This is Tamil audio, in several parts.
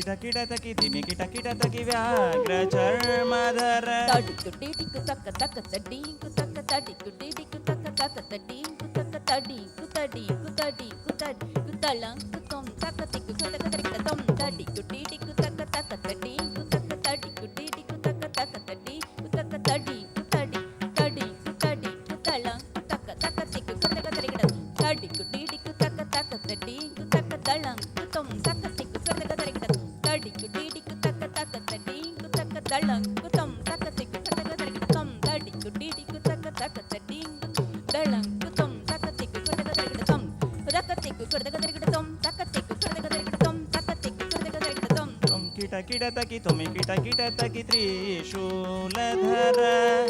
ಕಿಟ ಕಿಟ ತಕಿ ದಿಮಿ ಕಿಟ ಕಿಟ ತಕಿ ವ್ಯಾಘ್ರ ಚರ್ಮಧರ ತಡಿಕು ಡಿಡಿಕು ತಕ್ಕ ತಕ್ಕ ತಡಿಕು ತಕ್ಕ ತಡಿಕು ಡಿಡಿಕು ತಕ್ಕ ತಕ್ಕ ತಡಿಕು ತಕ್ಕ ತಡಿಕು ತಡಿಕು ತಡಿಕು ತಡಿಕು ತಳಂಕು ತೊಂ ತಕ್ಕ ತಿಕ್ಕು ತಕ್ಕ ತಡಿಕು ತೊಂ ತಡಿಕು ಡಿಡಿಕು ತಕ್ಕ ತಕ್ಕ ತಡಿಕು ತಕ್ಕ ತಡಿಕು ಡಿಡಿಕು ತಕ್ಕ ತಕ್ಕ ತಡಿಕು ತಕ್ಕ ತಡಿಕು ತಡಿಕು ತಡಿಕು ತಡಿಕು ತಳಂಕು ತಕ್ಕ ತಕ್ಕ ತಿಕ್ಕು ತಕ್ಕ ತಡಿಕು ತಡಿಕು ಡಿಡಿಕು ತಕ್ಕ ತಕ್ಕ ತಡಿಕು ತಕ್ಕ ತಳಂಕು ತೊಂ ತಕ್ಕ ತಿಕ್ಕು ತಕ್ಕ ತಡಿಕು ತಡಿಕು ಡಿಡಿಕು ತಕ್ಕ ತಕ್ಕ ತಡಿಕು ತಕ್ಕ ತಳಂಕು ತೊಂ ತಕ್ಕ ತಿಕ್ಕು ತಕ್ಕ ತಡಿಕು ತೊಂ ತಡಿಕು ಡಿಡಿಕು ತಕ್ಕ ತಕ್ಕ ತಡಿಕು ತಳಂಕು ತೊಂ ತಕ್ಕ ತಿಕ್ಕು ತಕ್ಕ ತಡಿಕು ತೊಂ ತಕ್ಕ ತಿಕ್ಕು ತಕ್ಕ ತಡಿಕು ತೊಂ ತಕ್ಕ ತಿಕ್ಕು ತಕ್ಕ ತಡಿಕು ತೊಂ ತಕ್ಕ ತಿಕ್ಕು ತಕ್ಕ ತಡಿಕು ತೊಂ ತೊಂ ಕಿಟ ಕಿಟ ತಕಿ ತೊಮಿ ಕಿಟ ಕಿಟ ತಕಿ ತ್ರಿಶೂಲಧರ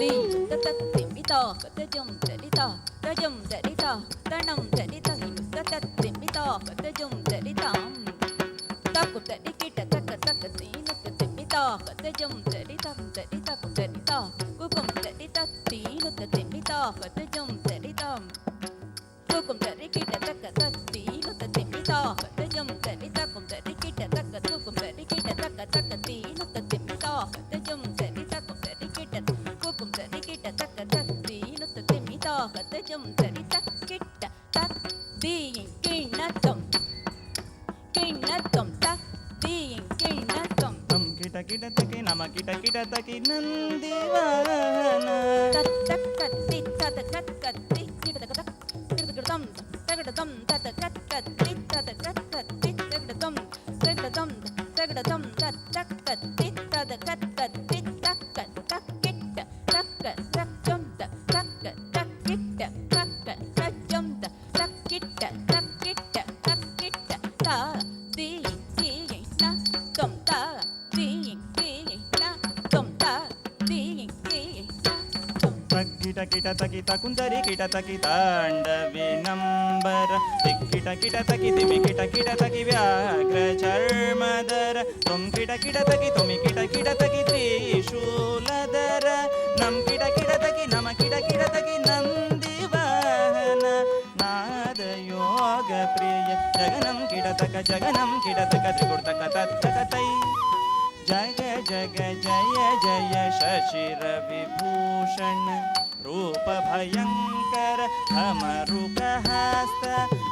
ದೀಯುತ ತತ್ತಿಮಿತಾ ಕತಜಂ ಚಲಿತಾ ತಜಂ ಚಲಿತಾ ತಣಂ ಚಲಿತಾ ಹಿನುತ ತತ್ತಿಮಿತಾ ಕತಜಂ ಚಲಿತಾಂ ತಕು ತಡಿ ಕಿಟ ತಕ್ಕ ತಕ್ಕ ಸೀನುತ ತಿಮಿತಾ ಕತಜಂ ಚಲಿತಾ ಚಲಿತಾ ಚಲಿತಾ ಕುಕುಂ ಚಲಿತಾ ತೀನುತ ತಿಮಿತಾ ಕತಜಂ ಚಲಿತಾಂ ಕುಕುಂ ಚಲಿ ಕಿಟ ತಕ್ಕ ತತ್ತೀನುತ ತಿಮಿತಾ ಕತಜಂ ಚಲಿತಾ ಕುಂ ಚಲಿ ಕಿಟ ತಕ್ಕ ಕುಕುಂ ಚಲಿ ಕಿಟ ತಕ್ಕ ತಕ್ಕ ತೀನುತ ತಿಮಿತಾ ಕತಜಂ ಚಲಿತಾ ಕುಂ ಚಲಿ ಕಿಟ ಕುಕುಂ ಚಲಿ ಕಿಟ ತಕ್ಕ ತತ್ತೀನುತ ತಿಮಿತಾ ಕತಜಂ ಚಲಿತಾ ಕಿಟ ತಕ್ ದೀಯಿಂ ಕಿಣ್ಣತಂ ಕಿಣ್ಣತಂ ತಕ್ ದೀಯಿಂ ಕಿಣ್ಣತಂ ತೊಂ ಕಿಟ ಕಿಟ ತಕಿ ನಮ ಕಿಟ ಕಿಟ ತಕಿ ನಂದಿವಾಹನ ತತ್ ತಕ್ ಕತ್ತಿ ತತ ಕತ್ ಕತ್ತಿ ಕಿಟ ತಕ ತಕ್ ಕಿಟತಂ ತಗಡತಂ ತತ ಕತ್ ಕತ್ತಿ ತತ ಕತ್ ಕತ್ತಿ ತಗಡತಂ ತಗಡತಂ ತಗಡತಂ ತತ್ ತಕ್ ಕತ್ತಿ ತತ ಕತ್ ಕತ್ತಿ ತಕ್ ತಕ್ ಕಿಟ್ಟ ತಕ್ ತಕ್ಕಂ ತಕ್ ತಕ್ ಕಿಟ್ಟ ತಕ್ ತಕ್ಕಂ ತಕ್ ಕಿಟ್ಟ ತಕ್ ಕಿಟ್ಟ ತಕ್ ಕಿಟ್ಟ ತಾ ದಿ ದಿ ನ ತೊಂ ತಾ ದಿ ದಿ ನ ತೊಂ ತಾ ದಿ ದಿ ನ ತೊಂ ತಕ್ ಕಿಟ ಕಿಟ ತಕಿ ತಕುಂದರಿ ಕಿಟ ತಕಿ ತಾಂಡವಿ ನಂಬರ ತಿಕ್ ಕಿಟ ಕಿಟ ತಕಿ ದಿಮಿ ಕಿಟ ಕಿಟ ತಕಿ ವ್ಯಾಘ್ರ ಚರ್ಮಧರ ತೊಂ ಕಿಟ ಕಿಟ ತಕಿ ತೊಮಿ ಕಿಟ ಕಿಟ ತಕಿ ತ್ರಿಶೂಲಧರ ನಮ್ ಕಿಟ ಕಿಟ ತಕಿ ನಮ ಕಿಟ ಕಿಟ ತಕಿ ನಂದಿವಾಹನ ನಾದ ಯೋಗ ಪ್ರಿಯ ಜಗನಂ ಕಿಟ ತಕ ತ್ರಿಗುರ್ತಕ ತತ್ತಕ ತೈ ಜಗ ಜಗ ಜಯ ಜಯ ಶಶಿರ ವಿಭೂಷಣ ರೂಪ ಭಯಂಕರ ಅಮರುಕಹಸ್ತ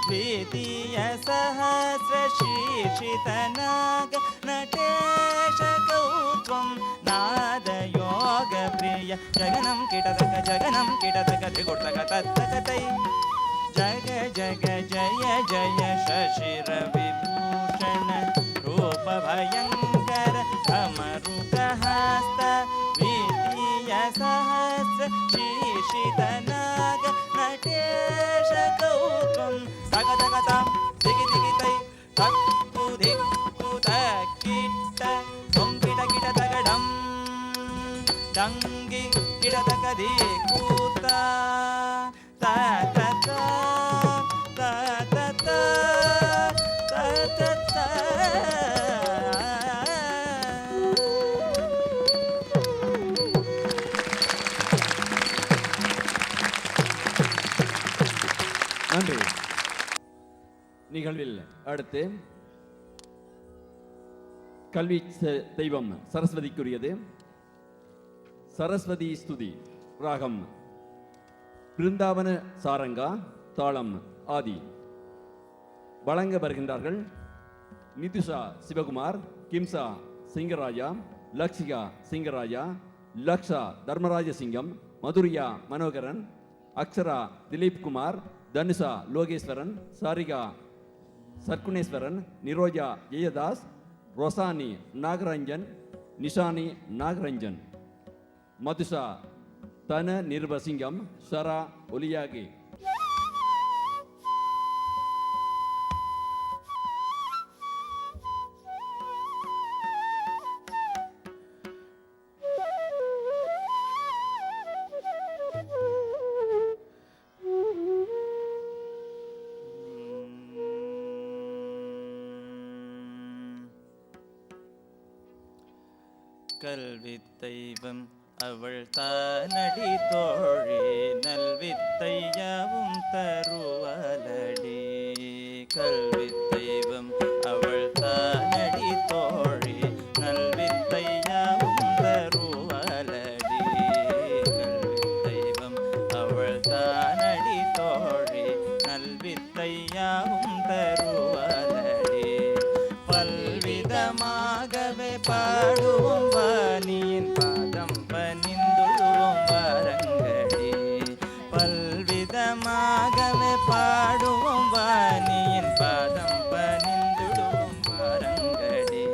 ದ್ವಿತೀಯ ಸಹಸ್ರ ಶೀರ್ಷಿತ ನಾಗ ನಟೇಶ ಕೌತ್ವಂ ನಾದ ಯೋಗ ಪ್ರಿಯ ಜಗನಂ ಕಿಟತಕ ತ್ರಿಗುರ್ತಕ ತತ್ತಕ ತೈ ಜಗ ಜಗ ಜಯ ಜಯ ಶಶಿರ ವಿಭೂಷಣ ರೂಪ ಭಯಂಕರ ಅಮರುಕಹಸ್ತ ದ್ವಿತೀಯ ಸಹಸ್ರ ಶೀರ್ಷಿತ ನಾಗ ನಟೇಶ ಕೌತ್ವಂ ತಗ ತಗ ತಾಂ ದಿಗಿ ದಿಗಿ ತೈ ತಕ್ಕು ದಿಕ್ಕು ತಕ್ಕಿಟ್ಟ ತೊಂ ಕಿಟ ಕಿಟ ತಗಡಂ ಟಂಗಿ ಕಿಟ ತಕ ದಿಕ್ಕೂತ ತ ತ ತ ತ ತ ತ ತ ತ ತ நன்றி. நிகழ்வில் அடுத்து கல்வி தெய்வம் சரஸ்வதிக்குரியது. சரஸ்வதி ஸ்துதி ராகம் பிருந்தாவன சாரங்கா தாளம் ஆதி. வழங்க வருகின்றார்கள் நிதுஷா சிவகுமார், கிம்சா சிங்கராஜா, லக்ஷிகா சிங்கராஜா, லக்ஷா தர்மராஜ சிங்கம், மதுரியா மனோகரன், அக்ஷரா திலீப் குமார், தனுஷா லோகேஸ்வரன், சாரிகா சர்க்குணேஸ்வரன், நிரோஜா ஜெயதாஸ், ரொசானி நாகரஞ்சன், நிஷானி நாகரஞ்சன், மதுஷா தன நிர்வசிங்கம், ஷரா ஒலியாகி. கல்வித்தெய்வம் அவள் தானடி தோழி, நல்வித்தையாவும் தருவாளடி. கல்வித்தெய்வம் அவள் தானடி தோழி, பல்விதமாகவே பாடுவோம் வாணியின் பாதம் பணிந்துள்ளுவோம் வாரங்களே. பல்விதமாகவே பாடுவோம் வாணியின் பாதம் பணிந்துடுவோம் வாரங்களே.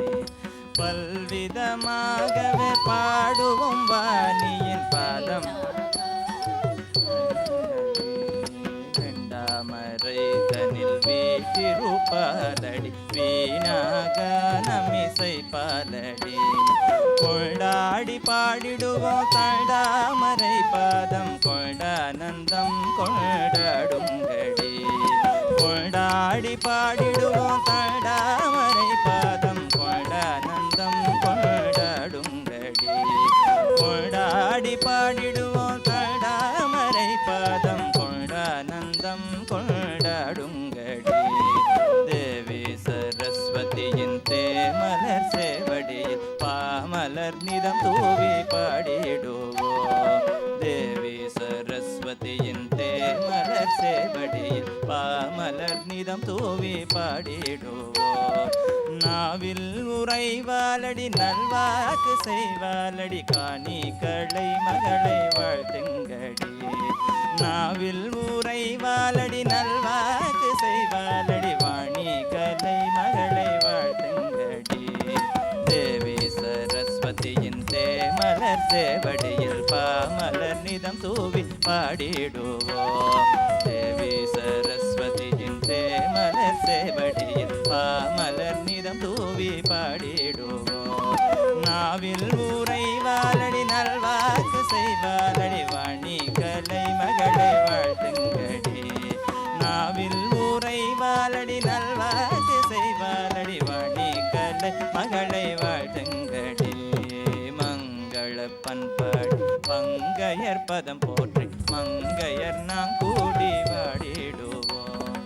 பல்விதமாகவே பாடுவோம் வாணியின் பாதம் தனில் வீட்டிருப்பாலடி வீணாக நம்மிசை பாலடி. கொண்டாடி பாடிடுவோம் தாழாமரை பாதம் கொண்டானந்தம் கொண்டாடுங்கடி. கொண்டாடி பாடிடுவோம் தாழாமரை பாதம் கொண்டானந்தம் கொண்டாடுங்கடி. கொண்டாடி பாடிடுவோம் தாழாமரை பாதம் கொண்டானந்தம் கொண்டாடுங்கடி. தேவி சரஸ்வதியின் தேமலர் சேவடியில் பாமலர் நிதம் தூவி பாடிடுவோம். தேவி சரஸ்வதியின் தேமலர் சேவடியில் பாமலர் நிதம் தூவி பாடிடுவோம். நாவில் உறைவாலடி நல்வாக்கு செய்வாலடி காணிகளை மகளை வாழ்த்துங்கடி. நாவில் உறைவாலடி நல்வாக்கு செய்வாலடி வாணி கலை மகளை வாழ்த்துங்கடி. தேவி சரஸ்வதியின் தேமலர் சேவடியில் பாமலர் நிதம் தூவி பாடிடுவோம். தேவி சரஸ்வதியின் தேமலர் சேவடியில் பாமலர் நிதம் தூவி பாடிடுவோம். நாவில் உறைவாலடி நல்வாக்கு செய்வாலடி வாணி கலை மகளை வாழ்த்துங்கடி. நாவில் உறைவாலடி நல்வாக்கு செய்வாலடி வாணி கலை மகளை வாழ்த்துங்கடி. மங்கள பண்பாடி பங்கையர் பதம் போற்றி மங்கையர் நாம் கூடி வாடிடுவோம்.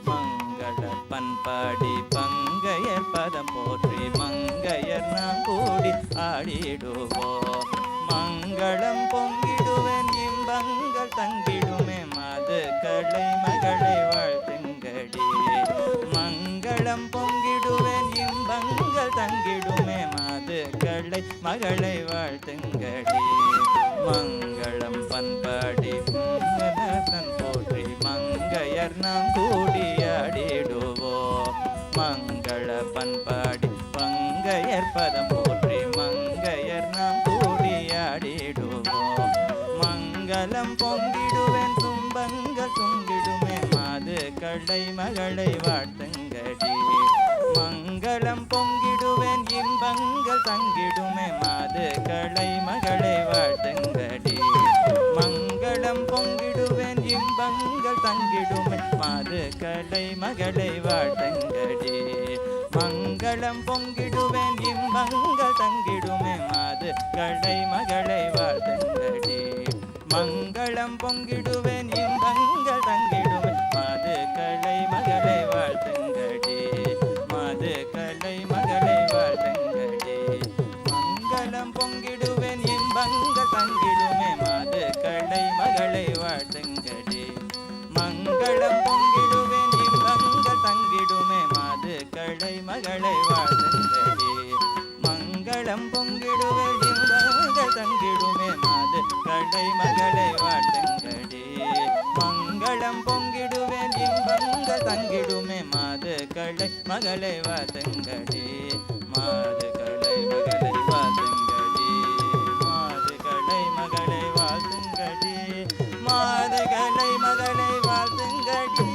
மங்கள பண்பாடி பங்கையர் பதம் போற்றி மங்கையர் நாம் கூடி ஆடிடுவோம். மங்களம் பொங்கிடுவேன் இன்பங்கள் தங்கிடுமே மாது களை மகளை வாழ்த்துங்கடி. மங்களம் பொங்கிடுவேன் இன்பங்கள் தங்கிடுமே மாது களை மகளை வாழ்த்துங்கடி. மங்களம் பண்பாடி தன் போற்றி மங்கையர் நாம் கூடி ஆடிடுவோம். மங்கள பண்பாடி பங்கையர் பதம் போற்றி மங்கையர் நாம் கூடி ஆடிடுவோம். மங்களம் பொங்கிடுவேன் துன்பங்கள் துங்கிடுமே மாது களை மகளை வாழ்த்துங்கடி. மங்களம் பொங்கிடுவேன் இன்பங்கள் தங்கிடுமே மாது களை மகளை வாழ்த்துங்கடி. மங்களம் பொங்கிடுவேன் இன்பங்கள் தங்கிடுமே மாது களை மகளை வாழ்த்துங்கடி. மங்களம் பொங்கிடுவேன் இன்பங்கள் தங்கிடுமே மாது களை மகளை வாழ்த்துங்கடி. மங்களம் பொங்கிடுவேன் இன்பங்கள் தங்கிடுமே மாது களை மகளை வாழ்த்துங்கடி. மாது களை மகளை வாழ்த்துங்கடி. மங்களம் பொங்கிடுவேன் இன்பங்கள் தங்கிடுமே மாது களை மகளை வாழ்த்துங்கடி. மங்களம் பொங்கிடுவேன் இன்பங்கள் தங்கிடுமே மாது களை மகளை வாழ்த்துங்கடி. மங்களம் பொங்கிடுவேன் இன்பங்கள் தங்கிடுமே மாது களை மகளை வாழ்த்துங்கடி. மங்களம் பொங்கிடுவேன் இன்பங்கள் தங்கிடுமே மாது களை மகளை வாழ்த்துங்கடி. மாது களை மகளை வாழ்த்துங்கடி. மாது களை மகளை வாழ்த்துங்கடி. மாது களை மகளை வாழ்த்துங்கடி.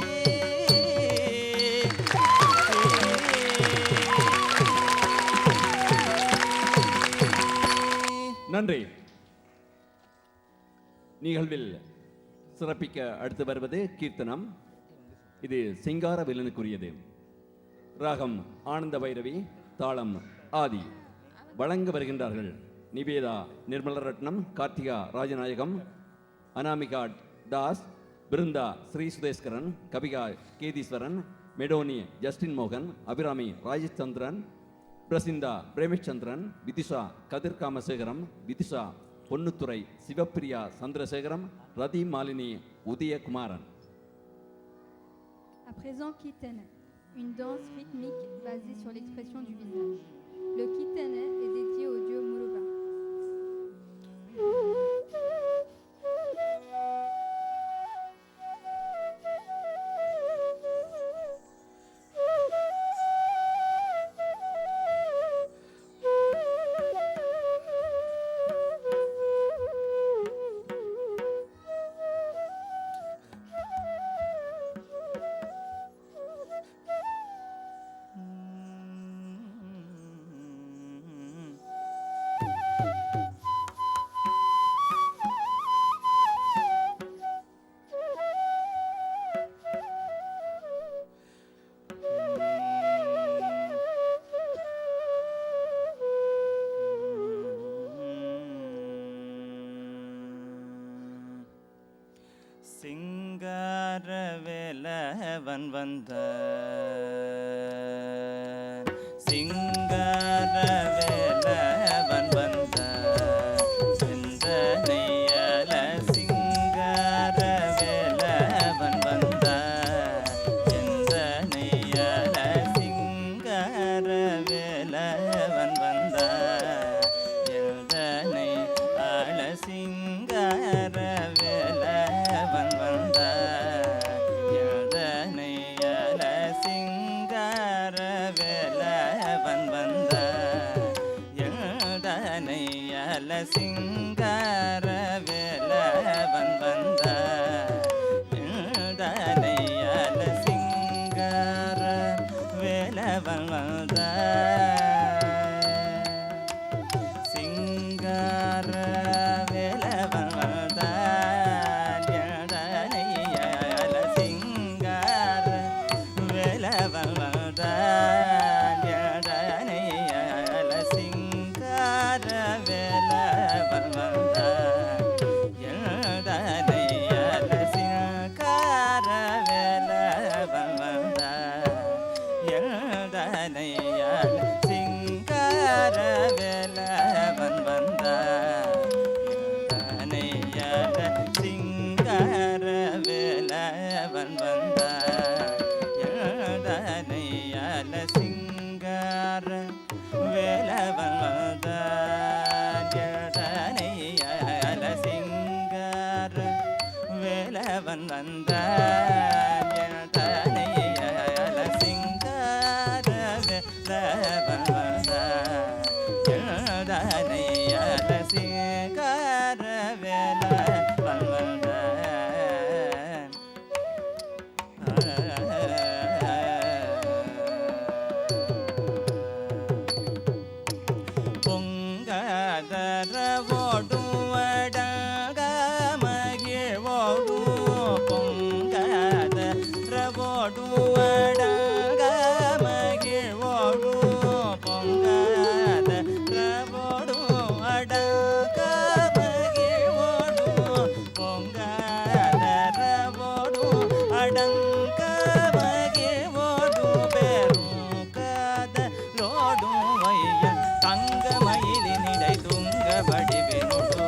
நன்றி. நிகழ்வில் சிறப்பிக்க அடுத்து வருவது கீர்த்தனம். இது சிங்கார வில்லனுக்குரியது. ராகம் ஆனந்த பைரவி, தாளம் ஆதி. வழங்க வருகின்றார்கள் நிவேதா நிர்மலரட்னம், கார்த்திகா ராஜநாயகம், அனாமிகா தாஸ், பிருந்தா ஸ்ரீ சுதேஸ்கரன், கபிகா கேதீஸ்வரன், மெடோனி ஜஸ்டின் மோகன், அபிராமி ராஜேஷ் சந்திரன், பிரசிந்தா பிரேமிஷ் சந்திரன், விதிஷா கதிர் காமசேகரம், விதிஷா பொன்னுத்துறை, சிவப்பிரியா சந்திரசேகரம், ரதி Malini Udayakumaran. À présent, Kitten. une danse rythmique basée sur l'expression du visage. Le kitane est dédié au dieu Muruga. Singaravelavan வந்தான், சிங்காரவேலவன் வந்தான், சிந்தனையல சிங்காரவேலவன் வந்தான், சிந்தனையல சிங்காரவேலவன் வந்தான், எந்தனை ஆள சிங்காரவேலவன் வந்தான், எந்தனை ஆள சிங்காரவேலவன் வந்தான், எந்தனை ஆள சிங்காரவேலவன் வந்தான், எந்தனை ஆள சிங்காரவேலவன் வந்தான். சிங்காரவேலவன் வந்தான், எந்தனையால சிங்காரவேலவன் வந்தான், எந்தனையால சிங்காரவேலவன் வந்தான், எந்தனையால சிங்காரவேலவன் வந்தான், எந்தனையால சிங்காரவேலவன் வந்தான், எந்தனையால சிங்காரவேலவன் வந்தான், எந்தனையால சிங்காரவேலவன் வந்தான், எந்தனையால சிங்காரவேலவன் வந்தான், எந்தனையால சிங்காரவேலவன் வந்தான், எந்தனையால சிங்காரவேலவன் வந்தான். பொங்காதரவோடும் அடங்க மகிழ்வோடும், பொங்காதரவோடும் அடங்க மகிழ்வோடும், பொங்காதரவோடும் அடங்க மகிழ்வோடும், பொங்காதரவோடும் அடங்க மகிழ்வோடும், பெரும் காதலோடும் வையன் தங்கமயிலினிடை துங்க வடிவினோடு,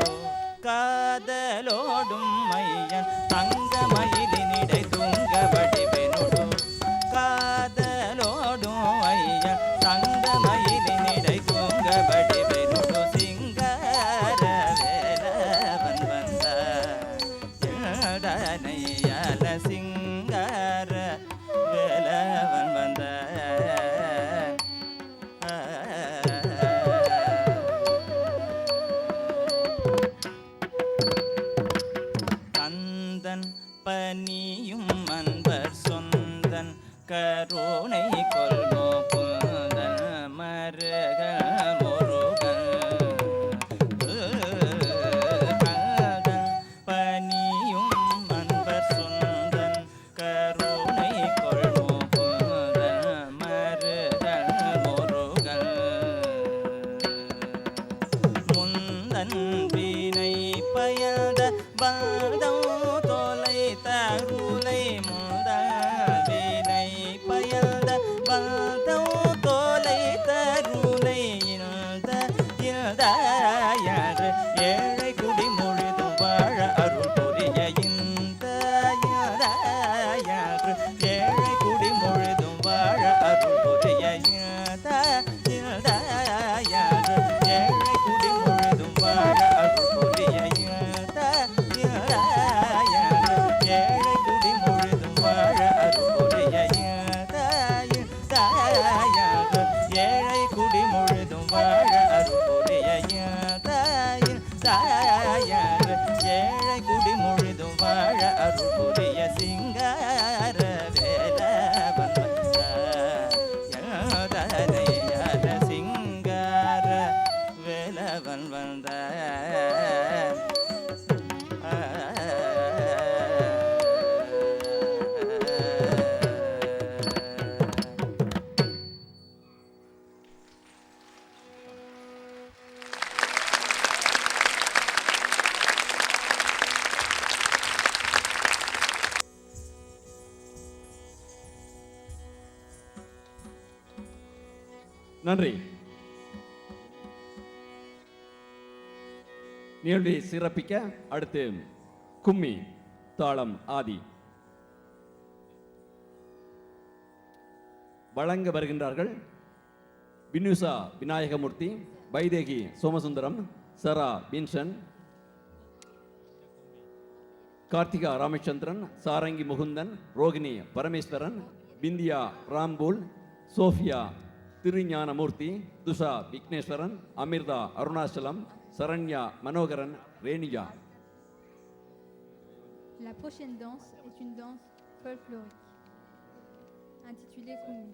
காதலோடும் மையன் தங்கமயிலினிடை துங்க வடிவினோடு, காதலோடும் ஐயன் தங்கமயிலினிடை துங்க வடிவினோடு, சிங்காரவேலவன் வந்தான், எந்தனையால சிங்காரவேலவன் வந்தான். கந்தன் பனியும் அன்பர் சொந்தன் கருணை கொள்கோ புந்தன் மருகன் முருகன், கந்தன் பனியும் அன்பர் சொந்தன் கருணை கொள்கோ புந்தன் மருகன் முருகன், முந்தன் வினை பயந்த பதம் தொலை தருளை, முந்தன் வினை பயந்த பதம் தொலை தருளை, இந்த யார் ஏழை குடி முழுதும் வாழ அருள் புரிய, இந்த யார் ஏழை குடி முழுதும் வாழ வாழ அருள்புரிய தாயின் தாயார் ஏழை குடி முழுதும் வாழ அருள்புரிய சிங்கார வேலவன் வந்தார் சிங்கார வேலவன் வந்தார். நன்றி. நிகழ்வை சிறப்பிக்க அடுத்து கும்மி தாளம் ஆதி வழங்க வருகின்றார்கள். வினுசா Vinayagamoorthy, Vaidehi Somasundaram, Sarah Vinson, Karthika Ramachandran, Sarangi Mukundan, Rohini Parameswaran, Bindiya Rampul, Sophia Thirugnanamoorthy, Thusha Vigneswaran, Amirtha Arunachalam, Saranya Manoharan, Reniya. La prochaine danse est une danse folklorique intitulée Kummi.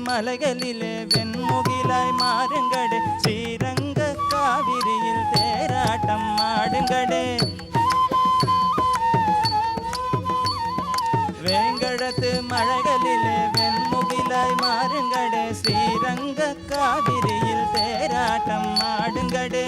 மலைகளிலே வெண்முகிலாய் மாறுங்கடே, ஸ்ரீரங்க காவிரியில் தேராட்டம் ஆடுங்கடே. வேங்கடத்து மலைகளிலே வெண்முகிலாய் மாறுங்கடே, ஸ்ரீரங்க காவிரியில் தேராட்டம் ஆடுங்கடே.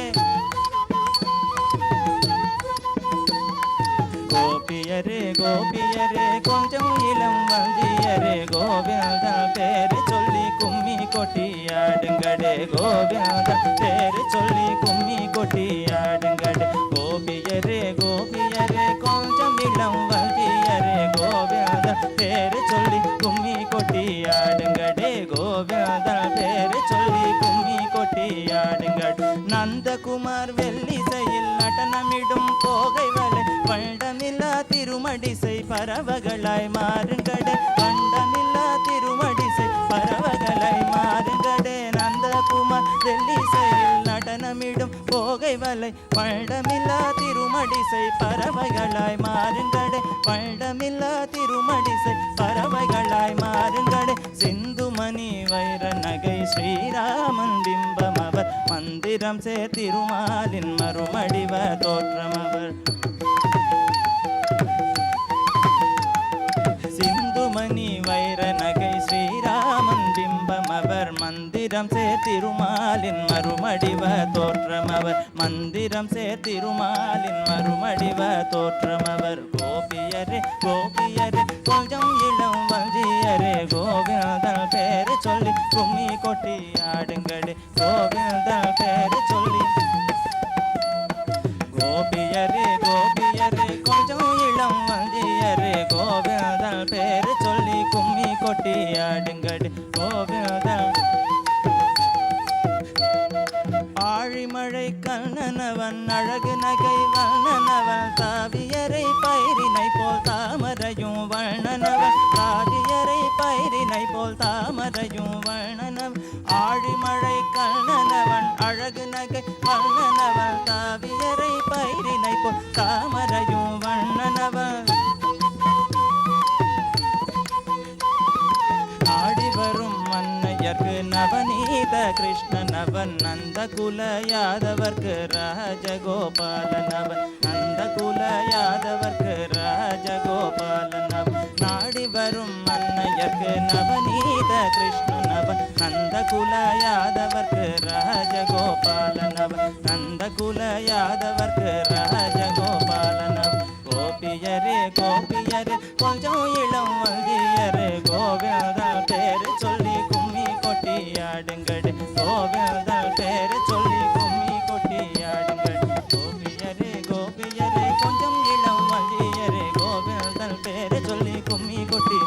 கோபியரே கோபியரே கொஞ்சம் இளம் வஞ்சியரே, கோவிந்த பேரு சொல்லி கும்மி கொட்டியாடுங்கடே, கோவிந்த பேரு சொல்லி கும்மி கொட்டியாடுங்கடே. கோபியரே கோபியரே கொஞ்சம் இளம் வஞ்சியரே, கோவிந்த பேரு சொல்லி கும்மி கொட்டியாடுங்கடே, கோவிந்த பேரு சொல்லி கும்மி கொட்டியாடுங்கடே. நந்தகுமார் வெள்ளிசையில் நடனமிடும் கோகை வலை, வண்டமில்லா திருமடிசை பறவகளாய் மாறுங்கடே, வண்டமில்லா திருமடிசை பறவகளாய் மாறுங்கடே. நந்தகுமார் வெள்ளிசையில் நடனமிடும் கோகை வலை, வண்டமில்லா திருமடிசை பறவைகளாய் மாறுங்கடே, வண்டமில்லா திருமடிசை பறவைகளாய் மாறுங்கடே. சிந்துமணி வைர நகை ஸ்ரீராமன் பிம்பம் அவர், மந்திரம் சேர் திருமாலின் மறுமடிவ தோற்றம் அவர். சிந்துமணி வைர நகை ஸ்ரீராமன் பிம்பம் அவர், மந்திர மந்திரம் சேர்த்திருமாலின் மறுமடிவ தோற்றமவர் மந்திரம் சேர்த்திருமாலின் மறுமடிவ தோற்றமவர் கோபியரே கோபியரே கொஞ்சம் இளம் வஞ்சியரே கோவிந்தன் பேரை சொல்லி கும்மி கொட்டி ஆடுங்களே கோவிந்தன் பேரை சொல்லி கோபியரே கோபியரே கொஞ்சம் இளம் வஞ்சியரே கோவிந்தன் பேரை சொல்லி கும்மி கொட்டி ஆடுங்களே கோவிந்தன் ஆழிமழை கண்ணனவன் அழகு நகை வண்ணனவன் தாவியரை பயிரினை போல் தாமரையும் வண்ணனவன் தாவியரை பயிரினை போல் தாமரையும் வண்ணனவன் ஆழிமழை கண்ணனவன் அழகு நகை வண்ணனவன் தாவியரை பயிரினை போல் தாமரையும் வண்ணனவன் ஆடி வரும் மன்னையர்க்கு நவநீத கிருஷ்ணனவன் நந்த குல யாதவர்க்கு ராஜகோபாலனவன் நந்த குல யாதவர்க்கு ராஜகோபாலனவன் நாடி வரும் மன்னையர்க்கு நவநீத கிருஷ்ணனவன் நந்த குல யாதவர்க்கு ராஜகோபாலனவன் நந்த குல யாதவர்க்கு ராஜகோபாலனவன் கோபியரே கோபியரே கொஞ்சம் இளம் வந்தியரே கோவிந்தன் பேரு சொல்லி கும்மி கொட்டி ஆடுங்கடு கோவிந்தன் பேரு சொல்லி கும்மி கொட்டி ஆடுங்கடு கோபியரே கோபியரே கொஞ்சம் இளம் வந்தியரே கோவிந்தன் பேரு சொல்லி கும்மி கொட்டி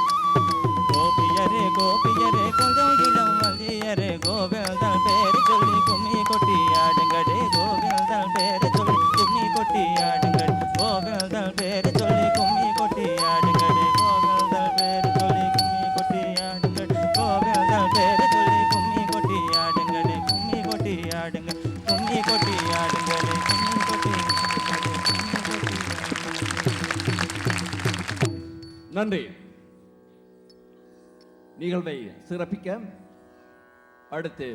கோபியரே கோபியரே கொஞ்சம் இளம் வந்தியரே கோவிந்தன் பேரு சொல்லி கும்மி கொட்டி ஆடுங்கடே கோவிந்தன் பேரு சொல்லி கும்மி கொட்டி ஆடுங்கடு கோவிந்தன் பேரு சொல்லி கும்மி கொட்டி ஆடுங்கடே கோவிந்தன் பேரு சொல்லி கும்மி கொட்டி ஆடுங்கடு கோவிந்தன் பேரு சொல்லி கும்மி கொட்டி ஆடுங்கடே கும்மி கொட்டி ஆடுங்க கும்மி கொட்டி ஆடுங்கடே கும்மி கொட்டி நன்றி. நிகழ்வை சிறப்பிக்க அடுத்து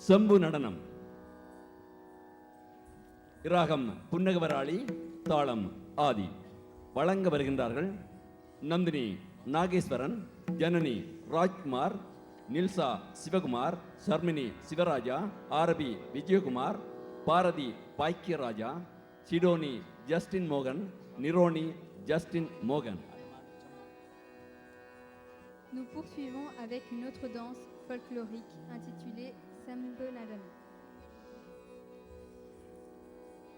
செம்பு நடனம். இராகம் புன்னகவராளி, தாளம் ஆதி. வழங்க வருகின்றார்கள் நந்தினி நாகேஸ்வரன், ஜனனி ராஜ்குமார், நில்சா சிவகுமார், சர்மினி சிவராஜா, ஆரபி விஜயகுமார், பாரதி பாக்கியராஜா, சிடோனி ஜஸ்டின் மோகன், நிரோனி ஜஸ்டின் மோகன். Nous poursuivons avec une autre danse folklorique intitulée Sambonadam.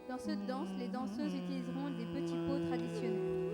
Dans cette danse, les danseuses utiliseront des petits pots traditionnels.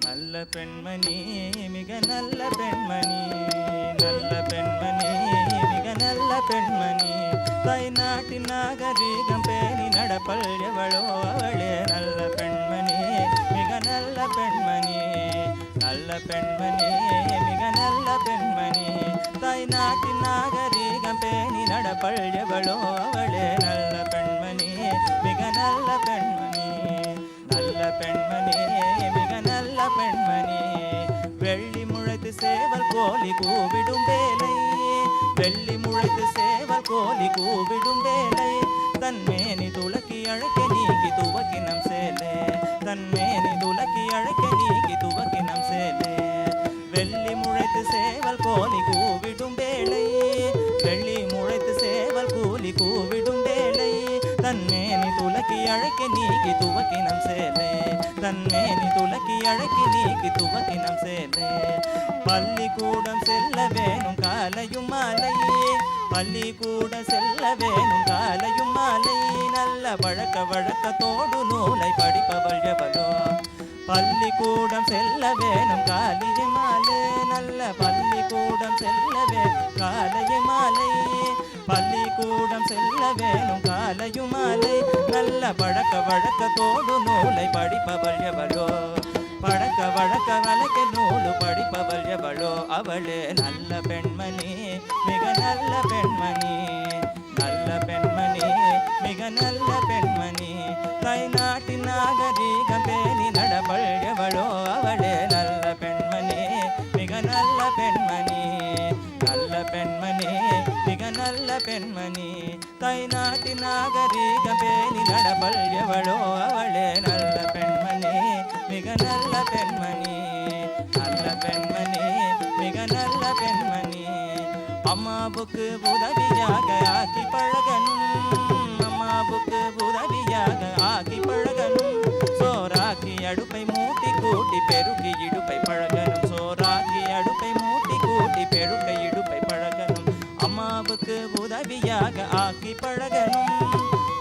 நல்ல பெண்மணி மிக நல்ல பெண்மணி, நல்ல பெண்மணி மிக நல்ல பெண்மணி, தாய் நாட்டின் நாகரீகம் பேணி நடப்பள் எவளோ அவளே நல்ல பெண்மணி மிக நல்ல பெண்மணி, நல்ல பெண்மணி மிக நல்ல பெண்மணி, தாய் நாட்டின் நாகரீகம் பேணி நடப்பள் எவளோ அவளே நல்ல பெண்மணி மிக நல்ல பெண்மணி, நல்ல பெண்மணி மிக நல்ல பெண்மணி. வெள்ளி முளைத்து சேவல் கோழி கூவிடும் வேலை, வெள்ளி முளைத்து சேவல் கோழி கூவிடும் வேலை, தன்மேனி துளக்கி அழைக்க நீங்கி துவக்கினம் சேலே, தன்மேனி துலக்கி அழைக்க நீக்கி துவக்கினம் சேலே வெள்ளி முளைத்து சேவல் கோலி கூவிடும் வேளை வெள்ளி முளைத்து சேவல் கூலி கூவிடும் வேளை தன்மேனி துலக்கி அழைக்க நீக்கி துவக்கினம் சேலே தன்மேனி துலக்கி அழைக்கி நீக்கி துவக்கினம் சேலே பள்ளிக்கூடம் செல்ல வேணும் காலையும் மாலையே பள்ளிக்கூட செல்ல வேணும் காலையும் மாலை நல்ல பழக்க வழக்கத்தோடு நூலை படிப்பவள் எவளோ பள்ளிக்கூடம் செல்ல வேணும் காலையை மாலை நல்ல பள்ளிக்கூடம் செல்ல வேணும் காலையை மாலை பள்ளிக்கூடம் செல்ல வேணும் காலையும் மாலை நல்ல பழக்க வழக்கத்தோடு நூலை படிப்பவள் எவளோ பழக்க வழக்க வழக்க நூலு படிப்பவள் எவளோ அவளே நல்ல பெண்மணி மிக நல்ல பெண்மணி நல்ல பெண்மணி மிக நல்ல பெண்மணி தாய் நாட்டின் நாகரீகம் பேணி நடவள் எவளோ அவளே நல்ல பெண்மணி மிக நல்ல பெண்மணி நல்ல பெண்மணி மிக நல்ல பெண்மணி தாய் நாட்டின் நாகரீகம் பேணி நடவள் எவளோ அவளே நல்ல பெண்மணி மிக நல்ல பெண்மணி நல்ல பெண்மணி மிக நல்ல பெண்மணி அம்மாவுக்கு உதவியாக ஆக்கி பழகணும் அம்மாவுக்கு உதவியாக ஆக்கி பழகணும் சோறாக்கி அடுப்பை மூட்டி கூட்டி பெருக்கி இடுப்பை பழகணும் சோறாக்கி அடுப்பை மூட்டி கூட்டி பெருக்கை இடுப்பை பழகணும் அம்மாவுக்கு உதவியாக ஆக்கி பழகணும்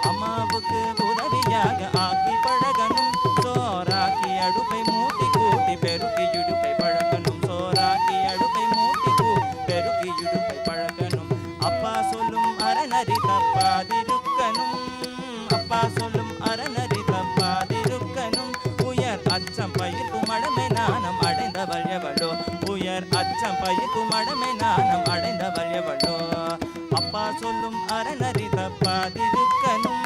அம்மாவுக்கு உதவியாக ஆக்கி பழகணும் சோறாக்கி அடுப்பை மூட்டி கூட்டி பெருக்கி இடுப்பை பழகணும் சோறாக்கி அடுப்பை மூட்டி கூட்டி பெருக்கி இடுப்பை பழகணும் அப்பா சொல்லும் அறநறி தப்பாதிருக்கணும் அப்பா சொல்லும் அறநறி தப்பாதிருக்கணும் உயர் அச்சம் பயிர்க்கும் மடமை நாணம் அடைந்தவள் எவளோ உயர் அச்சம் பயிர்க்கும் மடமை நாணம் அடைந்தவள் எவளோ அப்பா சொல்லும் அறநறி தப்பாதிருக்கணும்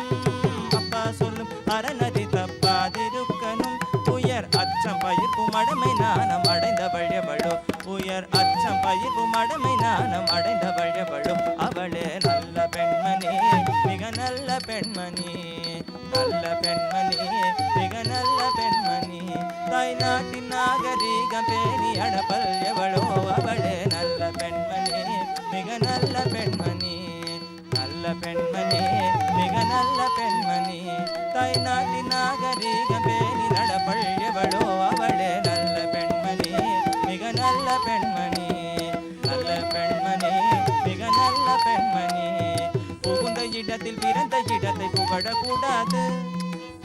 அப்பா சொல்லும் அறநறி தப்பாதிருக்கணும் உயர் அச்சம் பயிர்க்கும் மடமை நாணம் அடைந்தவள் எவளோ உயர் அச்சம் பயிர்க்கும் மடமை நாணம் அடைந்தவள் எவளோ அவளே நல்ல பெண்மணி மிக நல்ல பெண்மணி நல்ல பெண்மணி மிக நல்ல பெண்மணி தாய் நாட்டின் நாகரீகம் பேணி அடப்பல் எவளோ அவளே நல்ல பெண்மணி மிக நல்ல பெண்மணி நல்ல பெண்மணி மிக நல்ல பெண்மணி தாய் நாட்டின் நாகரீகம் பேணி நடப்பள் எவளோ அவளே நல்ல பெண்மணி மிக நல்ல பெண்மணி நல்ல பெண்மணி மிக நல்ல பெண்மணி புகுந்த இடத்தில் பிறந்த இடத்தை புகழக்கூடாது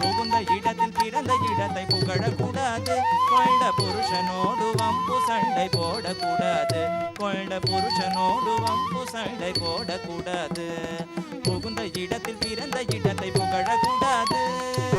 புகுந்த இடத்தில் பிறந்த இடத்தை புகழக்கூடாது கொண்ட புருஷனோடு வம்பு சண்டை போடக்கூடாது கொண்ட புருஷனோடு வம்பு சண்டை போடக்கூடாது புகுந்த இடத்தில் பிறந்த இடத்தை புகழக்கூடாது